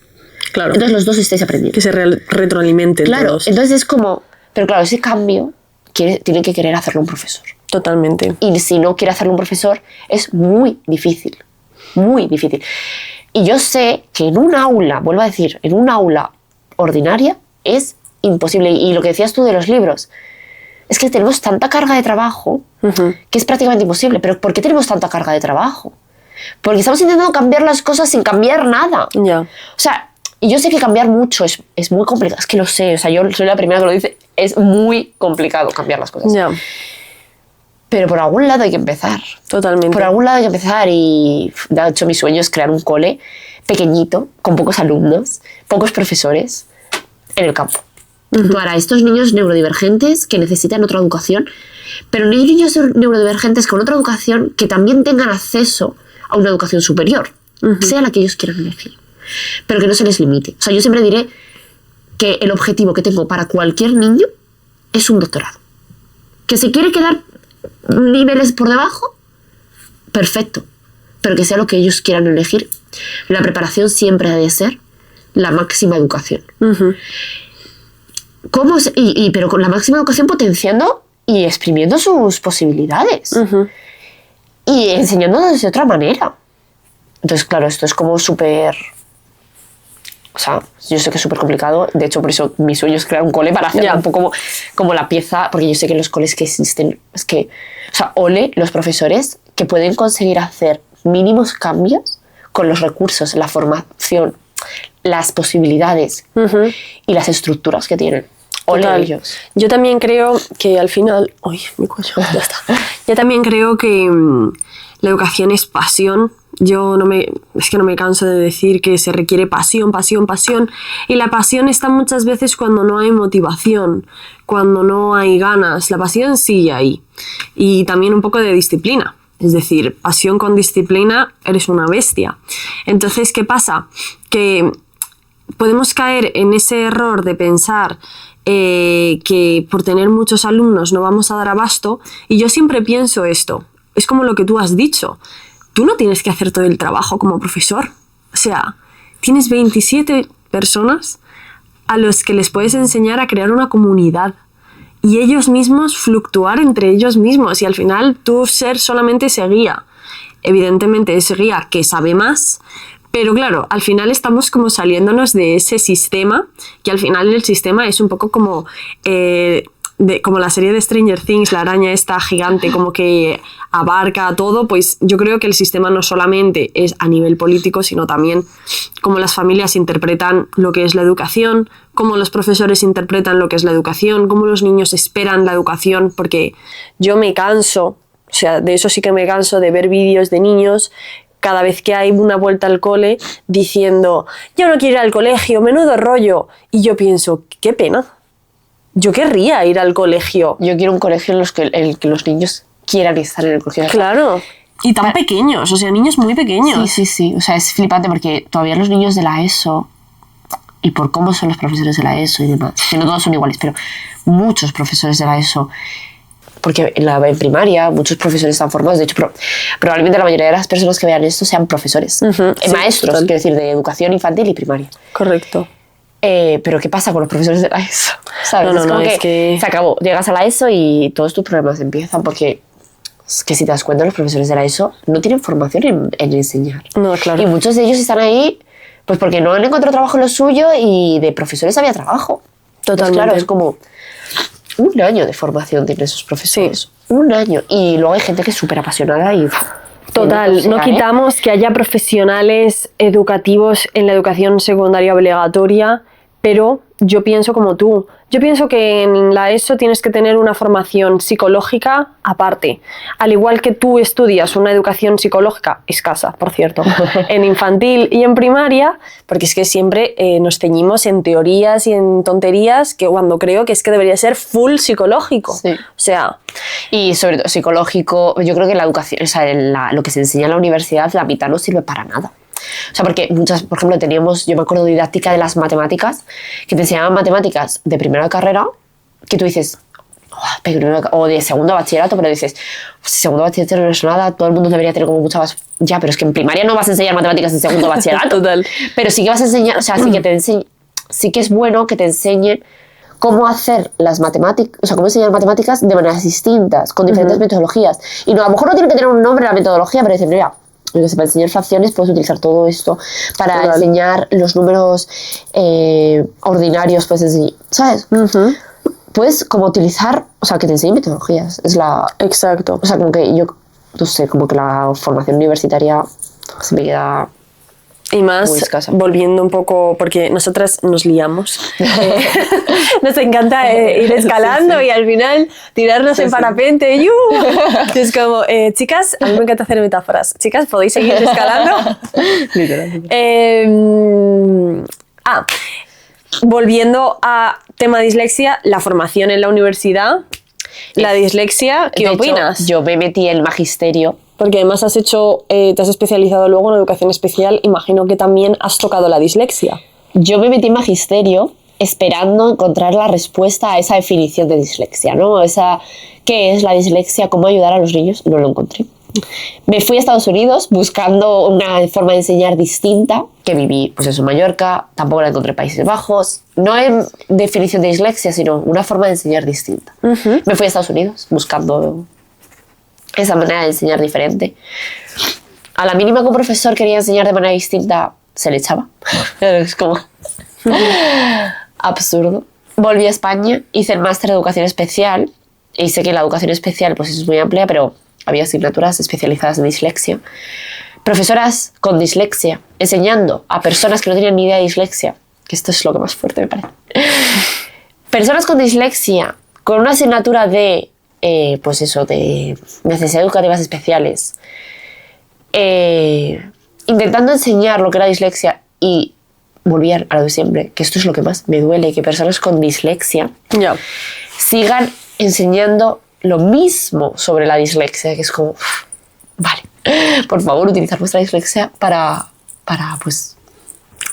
Claro. Entonces los dos estáis aprendiendo. Que se retroalimenten. Claro, todos. Entonces es como... Pero claro, ese cambio tiene que querer hacerlo un profesor. Totalmente. Y si no quiere hacerlo un profesor, es muy difícil. Muy difícil. Y yo sé que en un aula, vuelvo a decir, en un aula ordinaria es imposible. Y lo que decías tú de los libros, es que tenemos tanta carga de trabajo que es prácticamente imposible. ¿Pero por qué tenemos tanta carga de trabajo? Porque estamos intentando cambiar las cosas sin cambiar nada. Ya. O sea, y yo sé que cambiar mucho es muy complicado. Es que lo sé, o sea, yo soy la primera que lo dice. Es muy complicado cambiar las cosas. Ya. Pero por algún lado hay que empezar. Totalmente. Por algún lado hay que empezar y, de hecho, mi sueño es crear un cole pequeñito, con pocos alumnos, pocos profesores, en el campo. Para estos niños neurodivergentes que necesitan otra educación, pero niños neurodivergentes con otra educación que también tengan acceso a una educación superior, sea la que ellos quieran elegir, pero que no se les limite. O sea, yo siempre diré que el objetivo que tengo para cualquier niño es un doctorado. Que si quiere quedar niveles por debajo, perfecto, pero que sea lo que ellos quieran elegir. La preparación siempre ha de ser la máxima educación. Pero con la máxima educación potenciando y exprimiendo sus posibilidades. Y enseñándonos de otra manera. Entonces, claro, esto es como súper... O sea, yo sé que es súper complicado. De hecho, por eso mi sueño es crear un cole para hacer un poco como la pieza... Porque yo sé que los coles que existen... Es que... O sea, ole los profesores que pueden conseguir hacer mínimos cambios con los recursos, la formación, las posibilidades y las estructuras que tienen. Ole ellos. Yo también creo que al final... Uy, mi cuello, ya está. Yo también creo que la educación es pasión. Es que no me canso de decir que se requiere pasión, pasión, pasión. Y la pasión está muchas veces cuando no hay motivación, cuando no hay ganas. La pasión sigue ahí. Y también un poco de disciplina. Es decir, pasión con disciplina, eres una bestia. Entonces, ¿qué pasa? Que podemos caer en ese error de pensar que por tener muchos alumnos no vamos a dar abasto. Y yo siempre pienso esto. Es como lo que tú has dicho. Tú no tienes que hacer todo el trabajo como profesor. O sea, tienes 27 personas a los que les puedes enseñar a crear una comunidad y ellos mismos fluctuar entre ellos mismos y al final tú ser solamente ese guía. Evidentemente ese guía que sabe más, pero claro, al final estamos como saliéndonos de ese sistema, que al final el sistema es un poco como... como la serie de Stranger Things, la araña esta gigante como que abarca todo, pues yo creo que el sistema no solamente es a nivel político, sino también cómo las familias interpretan lo que es la educación, cómo los profesores interpretan lo que es la educación, cómo los niños esperan la educación, porque yo me canso, o sea, de eso sí que me canso de ver vídeos de niños cada vez que hay una vuelta al cole diciendo yo no quiero ir al colegio, menudo rollo, y yo pienso, qué pena. Yo querría ir al colegio. Yo quiero un colegio en el que los niños quieran estar en el colegio. Claro. Y tan pequeños, o sea, niños muy pequeños. Sí. O sea, es flipante porque todavía los niños de la ESO y por cómo son los profesores de la ESO y demás, que no todos son iguales, pero muchos profesores de la ESO, porque en primaria muchos profesores están formados, de hecho probablemente la mayoría de las personas que vean esto sean profesores, Sí, maestros, total. quiero decir, de educación infantil y primaria. Correcto. Pero ¿qué pasa con los profesores de la ESO? ¿Sabes? No, es como es que- se acabó, llegas a la ESO y todos tus problemas empiezan, porque es que si te das cuenta, los profesores de la ESO no tienen formación en enseñar. No, claro. Y muchos de ellos están ahí pues porque no han encontrado trabajo en lo suyo y de profesores había trabajo. Entonces, Totalmente. claro, es como un año de formación tienen esos profesores. Un año. Y luego hay gente que es súper apasionada y... Total, no quitamos que haya profesionales educativos en la educación secundaria obligatoria, pero yo pienso como tú. Yo pienso que en la ESO tienes que tener una formación psicológica aparte. Al igual que tú estudias una educación psicológica, escasa, por cierto, en infantil y en primaria, porque es que siempre nos ceñimos en teorías y en tonterías, que cuando creo que es que debería ser full psicológico. Sí. O sea, Y sobre todo psicológico, yo creo que la educación, o sea, lo que se enseña en la universidad, la mitad no sirve para nada. O sea, porque muchas, por ejemplo, yo me acuerdo de didáctica de las matemáticas, que te enseñaban matemáticas de primera de carrera, que tú dices, o de segundo de bachillerato, pero dices, segundo de bachillerato no es nada, todo el mundo debería tener como mucha más... Ya, pero es que en primaria no vas a enseñar matemáticas en segundo de bachillerato. Total. Pero sí que vas a enseñar, o sea, sí que es bueno que te enseñen cómo hacer las matemáticas, o sea, cómo enseñar matemáticas de maneras distintas, con diferentes metodologías. Y no, a lo mejor no tiene que tener un nombre la metodología, pero decir, mira, para enseñar fracciones puedes utilizar todo esto, para Total. enseñar los números ordinarios, puedes enseñar, ¿sabes? Puedes como utilizar, o sea, que te enseñen metodologías. exacto. O sea, como que yo, no sé, como que la formación universitaria se me queda... Y más, muy escasa. volviendo un poco, porque nosotras nos liamos. Nos encanta ir escalando y al final tirarnos en parapente. ¡Yu! Es como, chicas, a mí me encanta hacer metáforas. Chicas, ¿podéis seguir escalando? Volviendo a tema dislexia, la formación en la universidad, la dislexia, ¿qué De hecho, opinas? yo me metí en magisterio. Porque además te has especializado luego en educación especial, imagino que también has tocado la dislexia. Yo me metí en magisterio esperando encontrar la respuesta a esa definición de dislexia, ¿no? ¿Qué es la dislexia? ¿Cómo ayudar a los niños? No lo encontré. Me fui a Estados Unidos buscando una forma de enseñar distinta, que viví pues eso, en Mallorca, tampoco la encontré en Países Bajos. No en definición de dislexia, sino una forma de enseñar distinta. Me fui a Estados Unidos buscando esa manera de enseñar diferente. A la mínima que un profesor quería enseñar de manera distinta, se le echaba. Es como absurdo. Volví a España, hice el máster de educación especial y sé que la educación especial pues es muy amplia, pero había asignaturas especializadas en dislexia. Profesoras con dislexia enseñando a personas que no tenían ni idea de dislexia, que esto es lo que más fuerte me parece. Personas con dislexia con una asignatura de pues eso, de necesidades educativas especiales, intentando enseñar lo que era dislexia y volví a lo de siempre, que esto es lo que más me duele, que personas con dislexia Ya. sigan enseñando lo mismo sobre la dislexia, que es como, vale, por favor, utilizar vuestra dislexia para pues,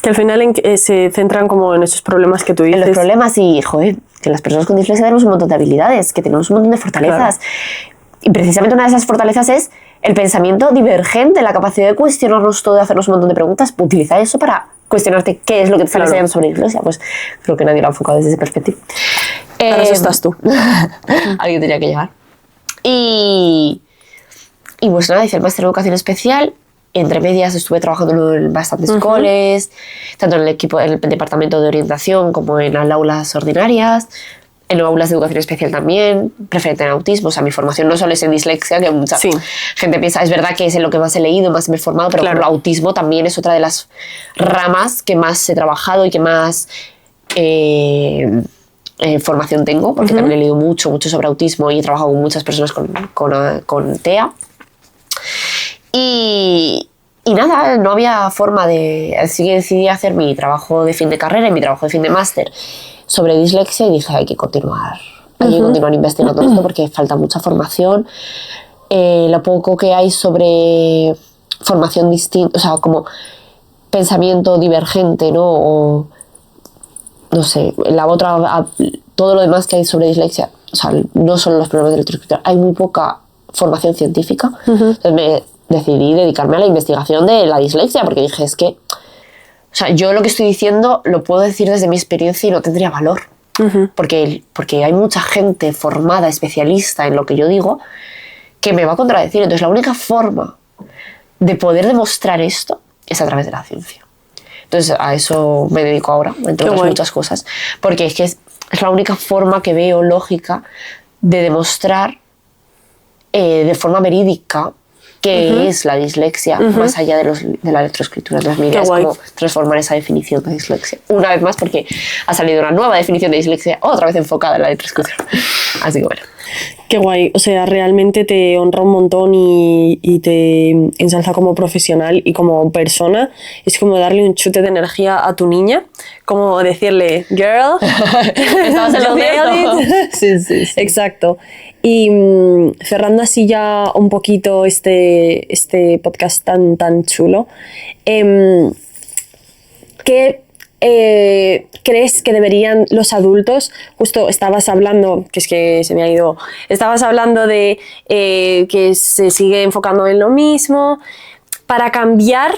Que al final se centran como en esos problemas que tú dices. en los problemas y, joder, que las personas con dislexia tenemos un montón de habilidades, que tenemos un montón de fortalezas. Claro. Y precisamente una de esas fortalezas es el pensamiento divergente, la capacidad de cuestionarnos todo, de hacernos un montón de preguntas. Utiliza eso para cuestionarte qué es lo que te están Claro. enseñando sobre dislexia. Pues creo que nadie lo ha enfocado desde esa perspectiva. Para eso estás tú. Alguien tenía que llegar. Y pues nada, hice el máster en educación especial. Entre medias estuve trabajando en bastantes coles, tanto en el equipo, en el departamento de orientación como en las aulas ordinarias, en aulas de educación especial también, preferente en autismo. O sea, mi formación no solo es en dislexia, que mucha Sí. gente piensa, es verdad que es en lo que más he leído, más me he formado, pero Claro. por ejemplo, autismo también es otra de las ramas que más he trabajado y que más formación tengo, porque también he leído mucho sobre autismo y he trabajado con muchas personas con TEA. Y nada, no había forma de... Así que decidí hacer mi trabajo de fin de carrera y mi trabajo de fin de máster sobre dislexia y dije, hay que continuar investigando esto porque falta mucha formación. Lo poco que hay sobre formación distinta, o sea, como pensamiento divergente, ¿no? O no sé, la otra, todo lo demás que hay sobre dislexia, o sea, no son los problemas de lectoescritura, hay muy poca formación científica. Entonces me decidí dedicarme a la investigación de la dislexia, porque dije, es que, o sea, yo lo que estoy diciendo lo puedo decir desde mi experiencia y no tendría valor. Porque hay mucha gente formada, especialista en lo que yo digo, que me va a contradecir. Entonces la única forma de poder demostrar esto es a través de la ciencia. Entonces a eso me dedico ahora, entre otras muchas cosas, porque es que es la única forma que veo lógica de demostrar de forma verídica qué es la dislexia, más allá de la lectoescritura. Entonces mi idea es como transformar esa definición de dislexia. Una vez más, porque ha salido una nueva definición de dislexia, otra vez enfocada en la lectoescritura. Así que bueno. Qué guay, o sea, realmente te honra un montón y te ensalza como profesional y como persona. Es como darle un chute de energía a tu niña, como decirle, girl, estabas en lo cierto. Sí. Exacto. Y cerrando así ya un poquito este podcast tan chulo, ¿qué crees que deberían los adultos? Justo estabas hablando, que es que se me ha ido, estabas hablando de que se sigue enfocando en lo mismo. Para cambiar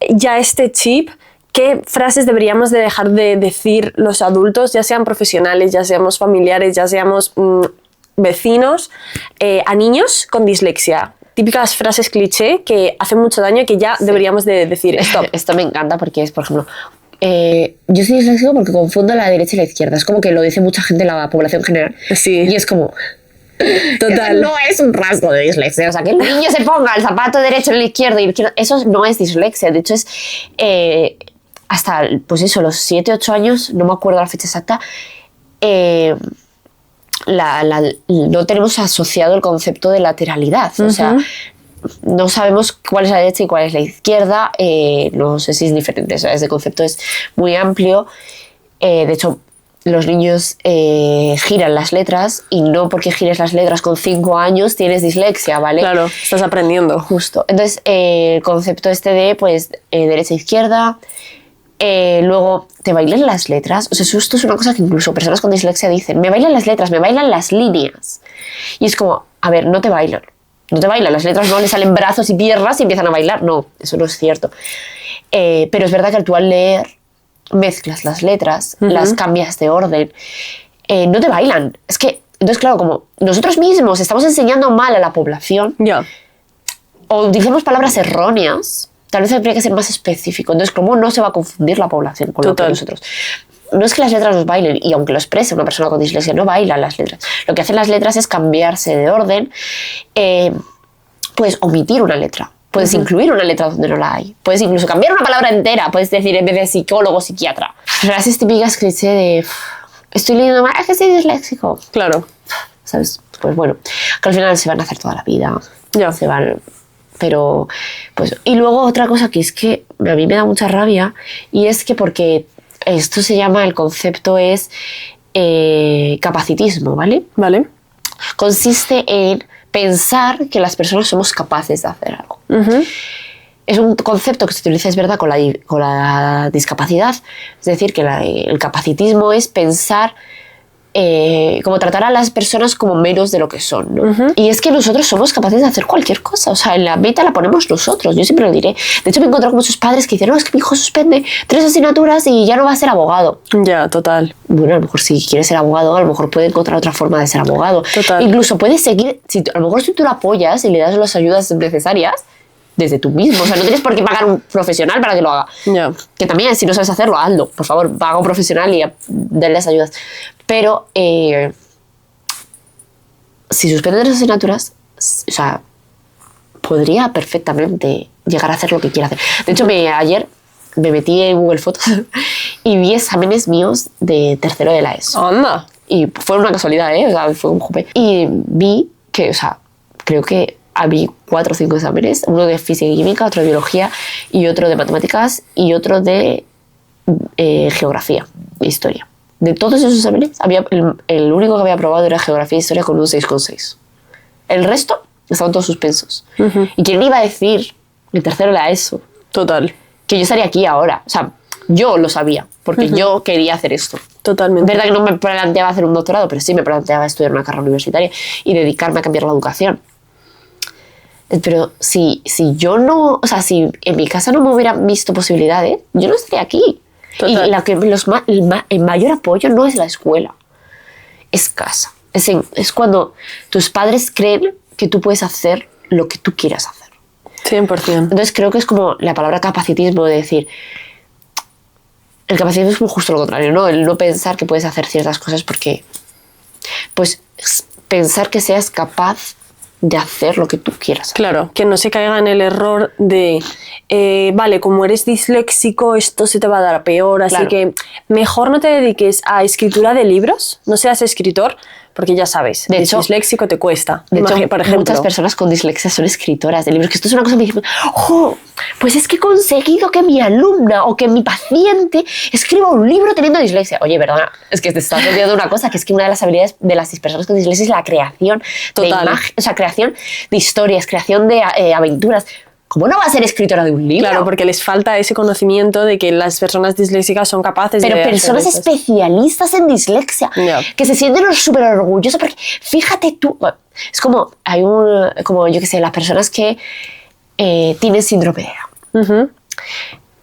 ya este chip, ¿qué frases deberíamos de dejar de decir los adultos, ya sean profesionales, ya seamos familiares, ya seamos vecinos, a niños con dislexia? Típicas frases cliché que hacen mucho daño y que ya deberíamos de decir stop. Esto me encanta porque es, por ejemplo, yo soy disléxico porque confundo la derecha y la izquierda. Es como que lo dice mucha gente de la población general. Sí. Y es como... Total. Eso no es un rasgo de dislexia. O sea, que el niño se ponga el zapato derecho en el izquierdo y el izquierdo, eso no es dislexia. De hecho, es hasta, pues eso, los 7, 8 años, no me acuerdo la fecha exacta, no tenemos asociado el concepto de lateralidad. O sea, no sabemos cuál es la derecha y cuál es la izquierda. No sé si es diferente. O sea, ese concepto es muy amplio. De hecho, los niños giran las letras y no porque gires las letras con 5 años tienes dislexia, ¿vale? Claro, estás aprendiendo. Justo. Entonces, el concepto este de, pues, derecha e izquierda, luego te bailan las letras. O sea, esto es una cosa que incluso personas con dislexia dicen, me bailan las letras, me bailan las líneas. Y es como, a ver, no te bailan. No te bailan, las letras no le salen brazos y piernas y empiezan a bailar. No, eso no es cierto. Pero es verdad que tú al leer mezclas las letras, las cambias de orden, no te bailan. Es que, entonces claro, como nosotros mismos estamos enseñando mal a la población, o utilizamos palabras erróneas, tal vez habría que ser más específico. Entonces, ¿cómo no se va a confundir la población con lo que nosotros? No es que las letras nos bailen, y aunque lo exprese una persona con dislexia, no bailan las letras. Lo que hacen las letras es cambiarse de orden. Puedes omitir una letra. Puedes incluir una letra donde no la hay. Puedes incluso cambiar una palabra entera. Puedes decir en vez de psicólogo, psiquiatra. Frases típicas cliché de estoy leyendo mal, es que soy disléxico. Claro. ¿Sabes? Pues bueno, que al final se van a hacer toda la vida. Se van... Pero, pues... Y luego otra cosa que es que a mí me da mucha rabia, y es que porque esto se llama, el concepto es capacitismo, ¿vale? Vale. Consiste en pensar que las personas somos capaces de hacer algo. Es un concepto que se utiliza, es verdad, con la discapacidad. Es decir, que el capacitismo es pensar como tratar a las personas como menos de lo que son, ¿no? Y es que nosotros somos capaces de hacer cualquier cosa. O sea, en la meta la ponemos nosotros. Yo siempre lo diré. De hecho, me he encontrado con muchos padres que dicen, no, es que mi hijo suspende 3 asignaturas y ya no va a ser abogado. Ya, total. Bueno, a lo mejor si quiere ser abogado, a lo mejor puede encontrar otra forma de ser abogado. Total. Incluso puede seguir, a lo mejor si tú lo apoyas y le das las ayudas necesarias, desde tú mismo. O sea, no tienes por qué pagar un profesional para que lo haga. Que también, si no sabes hacerlo, hazlo. Por favor, paga a un profesional y denle las ayudas. Pero si suspende 3 asignaturas, o sea, podría perfectamente llegar a hacer lo que quiera hacer. De hecho, ayer me metí en Google Fotos y vi exámenes míos de tercero de la ESO. ¡Anda! Y fue una casualidad, ¿eh? O sea, fue un jope. Y vi que, o sea, creo que había 4 o 5 exámenes, uno de física y química, otro de biología y otro de matemáticas y otro de geografía e historia. De todos esos exámenes, el único que había aprobado era geografía e historia con un 6,6. El resto estaban todos suspensos. ¿Y quién iba a decir el tercero de la ESO? Total. Que yo estaría aquí ahora. O sea, yo lo sabía, porque yo quería hacer esto. Totalmente. Es verdad que no me planteaba hacer un doctorado, pero sí me planteaba estudiar una carrera universitaria y dedicarme a cambiar la educación. Pero si yo no, o sea, si en mi casa no me hubieran visto posibilidades, yo no estaría aquí. Total. Y el mayor apoyo no es la escuela, es casa. Es cuando tus padres creen que tú puedes hacer lo que tú quieras hacer. 100%. Entonces creo que es como la palabra capacitismo, de decir, el capacitismo es justo lo contrario, ¿no? El no pensar que puedes hacer ciertas cosas porque, pues, pensar que seas capaz de hacer lo que tú quieras hacer. Claro, que no se caiga en el error de, vale, como eres disléxico, esto se te va a dar peor, así Claro. que mejor no te dediques a escritura de libros, no seas escritor, porque ya sabes, De de hecho- disléxico te cuesta. De hecho, Por ejemplo, muchas personas con dislexia son escritoras de libros, que esto es una cosa que me dicen, ¡oh! Pues es que he conseguido que mi alumna o que mi paciente escriba un libro teniendo dislexia. Oye, ¿verdad? Es que te estás olvidando de una cosa, que es que una de las habilidades de las personas con dislexia es la creación Total. de imagen, o sea, creación de historias, creación de aventuras. ¿Cómo no va a ser escritora de un libro? claro, porque les falta ese conocimiento de que las personas disléxicas son capaces Pero de hacer personas esas- especialistas en dislexia, Ya. que se sienten súper orgullosas, porque fíjate tú, bueno, es como, como yo qué sé, las personas que tienen síndrome de Down. Ujú.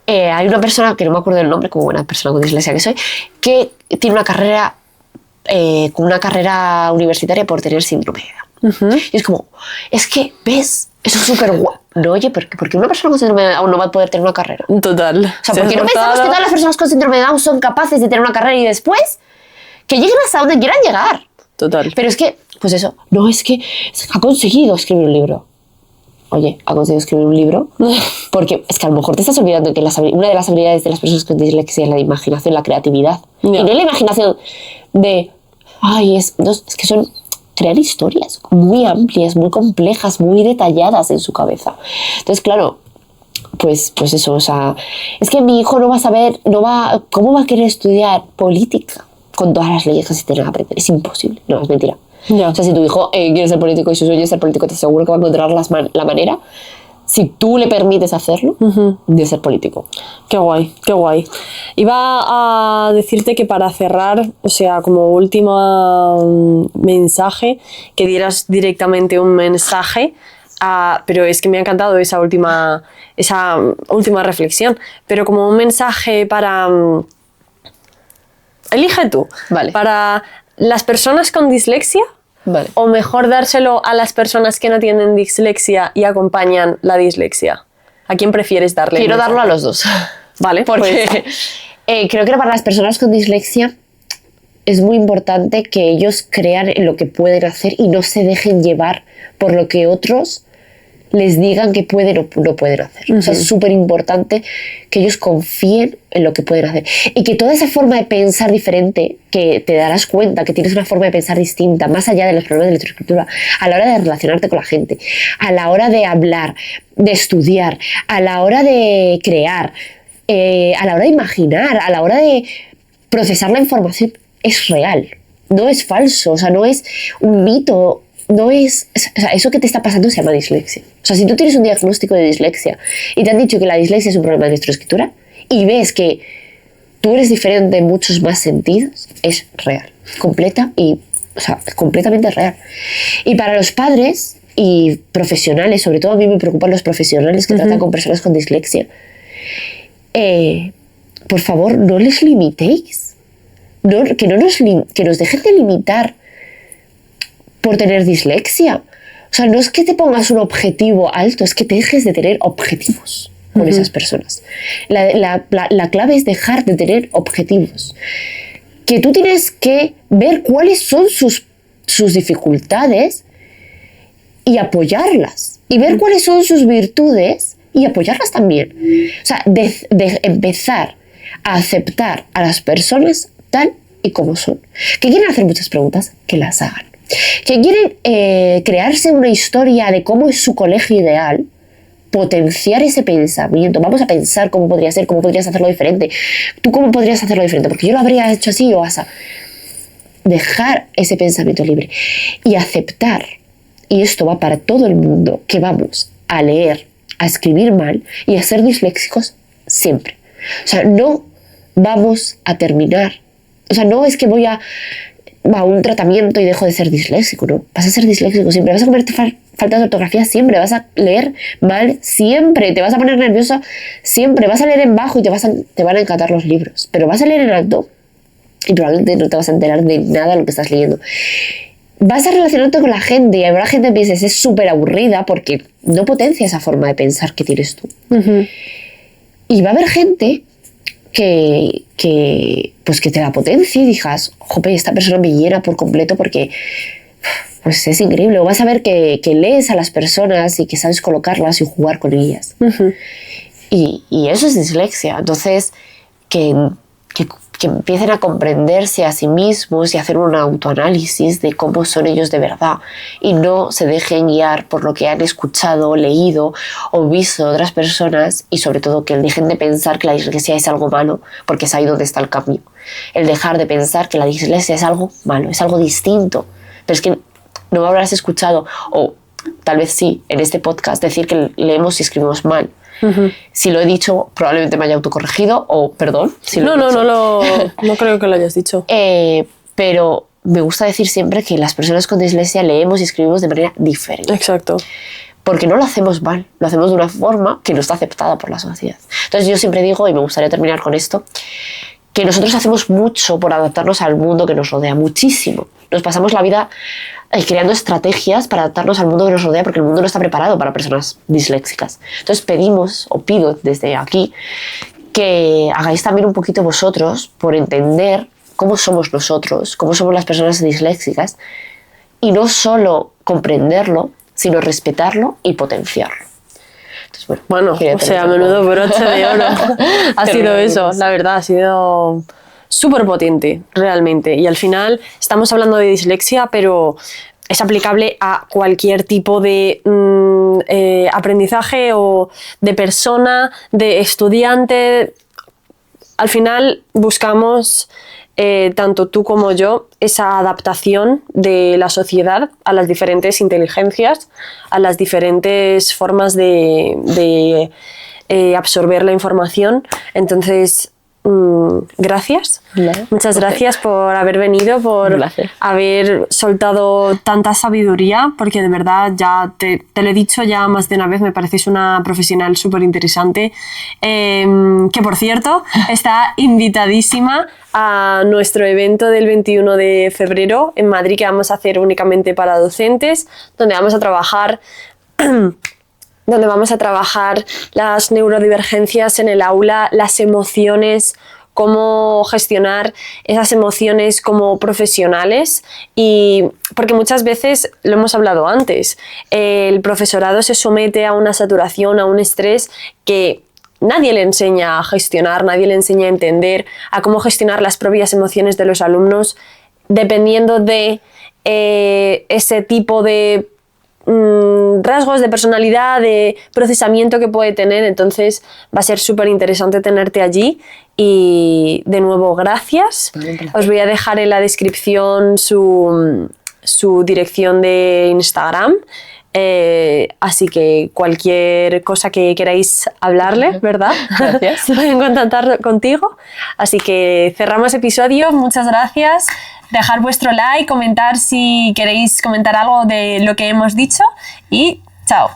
Hay una persona, que no me acuerdo del nombre, como buena persona con dislexia que soy, que tiene una carrera, con una carrera universitaria por tener síndrome de Down. Y es como, es que, ¿ves? Eso es súper guay. No, oye, ¿por qué una persona con síndrome de Down no va a poder tener una carrera? Total. O sea, ¿por qué no pensamos que todas las personas con síndrome de Down son capaces de tener una carrera y después que lleguen hasta donde quieran llegar? Total. Pero es que, pues eso, no, es que ha conseguido escribir un libro. Oye, ha conseguido escribir un libro porque es que a lo mejor te estás olvidando que una de las habilidades de las personas con dislexia es la imaginación, la creatividad. Ya. Y no la imaginación de, ay, es que son crear historias muy amplias, muy complejas, muy detalladas en su cabeza. Entonces, claro, pues eso, o sea, es que mi hijo no va a saber, ¿cómo va a querer estudiar política con todas las leyes que se tienen que aprender? Es imposible, no, es mentira. Ya. O sea, si tu hijo quiere ser político y su sueño es ser político, te aseguro que va a encontrar la manera, si tú le permites hacerlo, de ser político. Qué guay, qué guay. Iba a decirte que para cerrar, o sea, como último mensaje, que dieras directamente un mensaje, pero es que me ha encantado esa última reflexión, pero como un mensaje para... elige tú. Vale. Para las personas con dislexia, Vale. o mejor dárselo a las personas que no tienen dislexia y acompañan la dislexia. ¿A quién prefieres darle? Quiero el mensaje? darlo a los dos. Vale, Porque creo que para las personas con dislexia es muy importante que ellos crean en lo que pueden hacer y no se dejen llevar por lo que otros les digan que pueden o no pueden hacer. O sea, es súper importante que ellos confíen en lo que pueden hacer. Y que toda esa forma de pensar diferente, que te darás cuenta que tienes una forma de pensar distinta, más allá de los problemas de lectoescritura, a la hora de relacionarte con la gente, a la hora de hablar, de estudiar, a la hora de crear, a la hora de imaginar, a la hora de procesar la información, es real. No es falso, o sea, no es un mito. No es, o sea, eso que te está pasando se llama dislexia. O sea, si tú tienes un diagnóstico de dislexia y te han dicho que la dislexia es un problema de lectoescritura y ves que tú eres diferente en muchos más sentidos, es real, completamente real. Y para los padres y profesionales, sobre todo a mí me preocupan los profesionales que tratan con personas con dislexia, por favor, no les limitéis, que nos dejen de limitar por tener dislexia. O sea, no es que te pongas un objetivo alto, es que te dejes de tener objetivos con esas personas. La clave es dejar de tener objetivos. Que tú tienes que ver cuáles son sus dificultades y apoyarlas. Y ver cuáles son sus virtudes y apoyarlas también. O sea, de empezar a aceptar a las personas tal y como son. Que quieren hacer muchas preguntas, que las hagan. Que quieren crearse una historia de cómo es su colegio ideal, potenciar ese pensamiento. Vamos a pensar cómo podría ser, cómo podrías hacerlo diferente. ¿Tú cómo podrías hacerlo diferente? Porque yo lo habría hecho así o así. Dejar ese pensamiento libre y aceptar, y esto va para todo el mundo, que vamos a leer, a escribir mal y a ser disléxicos siempre. O sea, no vamos a terminar. O sea, no es que voy a un tratamiento y dejo de ser disléxico, ¿no? Vas a ser disléxico siempre, vas a cometer faltas de ortografía siempre, vas a leer mal siempre, te vas a poner nerviosa siempre, vas a leer en bajo y te van a encantar los libros, pero vas a leer en alto y probablemente no te vas a enterar de nada de lo que estás leyendo. Vas a relacionarte con la gente y habrá gente que pienses es súper aburrida porque no potencia esa forma de pensar que tienes tú. Y va a haber gente que te la potencie y digas, jope, esta persona me llena por completo porque pues es increíble. O vas a ver que lees a las personas y que sabes colocarlas y jugar con ellas. Y eso es dislexia. Entonces, que empiecen a comprenderse a sí mismos y hacer un autoanálisis de cómo son ellos de verdad y no se dejen guiar por lo que han escuchado, leído o visto de otras personas, y sobre todo que dejen de pensar que la dislexia es algo malo, porque es ahí donde está el cambio. El dejar de pensar que la dislexia es algo malo, es algo distinto. Pero es que no me habrás escuchado, o tal vez sí, en este podcast, decir que leemos y escribimos mal. Si lo he dicho, probablemente me haya autocorregido, o perdón. Si no creo que lo hayas dicho. Pero me gusta decir siempre que las personas con dislexia leemos y escribimos de manera diferente. Exacto. Porque no lo hacemos mal, lo hacemos de una forma que no está aceptada por la sociedad. Entonces yo siempre digo, y me gustaría terminar con esto, que nosotros hacemos mucho por adaptarnos al mundo que nos rodea, muchísimo. Nos pasamos la vida creando estrategias para adaptarnos al mundo que nos rodea porque el mundo no está preparado para personas disléxicas. Entonces pido desde aquí que hagáis también un poquito vosotros por entender cómo somos nosotros, cómo somos las personas disléxicas, y no solo comprenderlo, sino respetarlo y potenciarlo. Entonces, bueno, o sea, menudo broche de oro. Ha sido eso, la verdad, ha sido súper potente, realmente. Y al final estamos hablando de dislexia, pero es aplicable a cualquier tipo de aprendizaje o de persona, de estudiante. Al final buscamos, tanto tú como yo, esa adaptación de la sociedad a las diferentes inteligencias, a las diferentes formas de absorber la información. Entonces, gracias. Muchas gracias por haber venido, por haber soltado tanta sabiduría, porque de verdad ya te lo he dicho ya más de una vez, me pareces una profesional súper interesante, que por cierto está invitadísima a nuestro evento del 21 de febrero en Madrid, que vamos a hacer únicamente para docentes, donde vamos a trabajar las neurodivergencias en el aula, las emociones, cómo gestionar esas emociones como profesionales, y porque muchas veces, lo hemos hablado antes, el profesorado se somete a una saturación, a un estrés que nadie le enseña a gestionar, nadie le enseña a entender, a cómo gestionar las propias emociones de los alumnos dependiendo de ese tipo de rasgos de personalidad, de procesamiento que puede tener. Entonces va a ser súper interesante tenerte allí, y de nuevo gracias. Os voy a dejar en la descripción su dirección de Instagram, así que cualquier cosa que queráis hablarle, ¿verdad? Gracias. Se pueden contactar contigo. Así que cerramos episodio. Muchas gracias. Dejar vuestro like, comentar si queréis comentar algo de lo que hemos dicho, y chao.